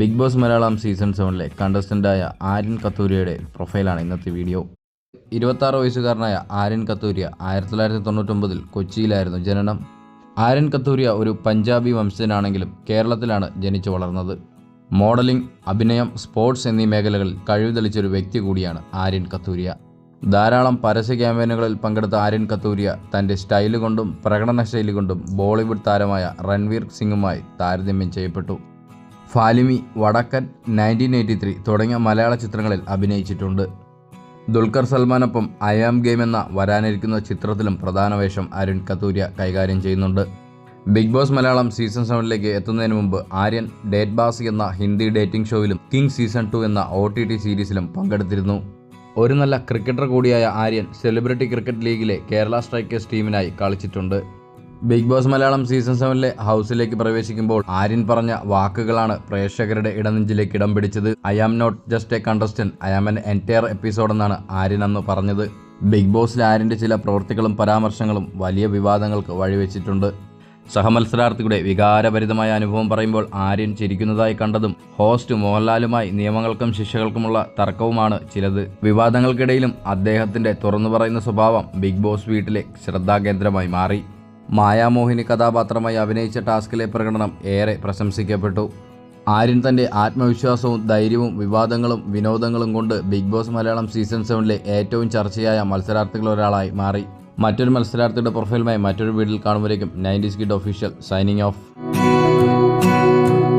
Big boss Malayalam season 7 കണ്ടസ്റ്റൻ്റായ ആര്യൻ കത്തൂരിയയുടെ പ്രൊഫൈലാണ് ഇന്നത്തെ വീഡിയോ. 26 വയസ്സുകാരനായ ആര്യൻ കത്തൂരിയ 1999 കൊച്ചിയിലായിരുന്നു ജനനം. ആര്യൻ കത്തൂരിയ ഒരു പഞ്ചാബി വംശജനാണെങ്കിലും കേരളത്തിലാണ് ജനിച്ചു വളർന്നത്. മോഡലിംഗ്, അഭിനയം, സ്പോർട്സ് എന്നീ മേഖലകളിൽ കഴിവ് തെളിച്ചൊരു വ്യക്തി കൂടിയാണ് ആര്യൻ കത്തൂരിയ. ധാരാളം പരസ്യ ക്യാമ്പയിനുകളിൽ പങ്കെടുത്ത ആര്യൻ കത്തൂരിയ തൻ്റെ സ്റ്റൈല് കൊണ്ടും പ്രകടന ശൈലി കൊണ്ടും ബോളിവുഡ് താരമായ രൺവീർ സിംഗുമായി താരതമ്യം ചെയ്യപ്പെട്ടു. ഫാലിമി, വടക്കൻ, 1983 തുടങ്ങിയ മലയാള ചിത്രങ്ങളിൽ അഭിനയിച്ചിട്ടുണ്ട്. ദുൽഖർ സൽമാനൊപ്പം ഐ ആം ഗെയിം എന്ന വരാനിരിക്കുന്ന ചിത്രത്തിലും പ്രധാന വേഷം ആര്യൻ കത്തൂരിയ കൈകാര്യം ചെയ്യുന്നുണ്ട്. ബിഗ് ബോസ് മലയാളം സീസൺ 7 എത്തുന്നതിന് മുമ്പ് ആര്യൻ ഡേറ്റ് ബാസി എന്ന ഹിന്ദി ഡേറ്റിംഗ് ഷോയിലും കിങ് സീസൺ 2 എന്ന OTT സീരീസിലും പങ്കെടുത്തിരുന്നു. ഒരു നല്ല ക്രിക്കറ്റർ കൂടിയായ ആര്യൻ സെലിബ്രിറ്റി ക്രിക്കറ്റ് ലീഗിലെ കേരള സ്ട്രൈക്കേഴ്സ് ടീമിനായി കളിച്ചിട്ടുണ്ട്. ബിഗ് ബോസ് മലയാളം സീസൺ 7 ഹൗസിലേക്ക് പ്രവേശിക്കുമ്പോൾ ആര്യൻ പറഞ്ഞ വാക്കുകളാണ് പ്രേക്ഷകരുടെ ഇടനെഞ്ചിലേക്ക് ഇടം പിടിച്ചത്. I am not just a contestant, I am an entire episode എന്നാണ് ആര്യൻ അന്ന് പറഞ്ഞത്. ബിഗ് ബോസിൽ ആര്യൻ്റെ ചില പ്രവൃത്തികളും പരാമർശങ്ങളും വലിയ വിവാദങ്ങൾക്ക് വഴിവെച്ചിട്ടുണ്ട്. സഹമത്സരാർത്ഥിയുടെ വികാരഭരിതമായ അനുഭവം പറയുമ്പോൾ ആര്യൻ ചിരിക്കുന്നതായി കണ്ടതും ഹോസ്റ്റ് മോഹൻലാലുമായി നിയമങ്ങൾക്കും ശിക്ഷകൾക്കുമുള്ള തർക്കവുമാണ് ചിലത്. വിവാദങ്ങൾക്കിടയിലും അദ്ദേഹത്തിൻ്റെ തുറന്നു പറയുന്ന സ്വഭാവം ബിഗ് ബോസ് വീട്ടിലെ ശ്രദ്ധാകേന്ദ്രമായി മാറി. മായാമോഹിനി കഥാപാത്രമായി അഭിനയിച്ച ടാസ്കിലെ പ്രകടനം ഏറെ പ്രശംസിക്കപ്പെട്ടു. ആര്യൻ തൻ്റെ ആത്മവിശ്വാസവും ധൈര്യവും വിവാദങ്ങളും വിനോദങ്ങളും കൊണ്ട് ബിഗ് ബോസ് മലയാളം സീസൺ 7 ഏറ്റവും ചർച്ചയായ മത്സരാർത്ഥികളൊരാളായി മാറി. മറ്റൊരു മത്സരാർത്ഥിയുടെ പ്രൊഫൈലുമായി മറ്റൊരു വീഡിയോയിൽ കാണുമ്പോഴേക്കും 90s Kid Official signing off.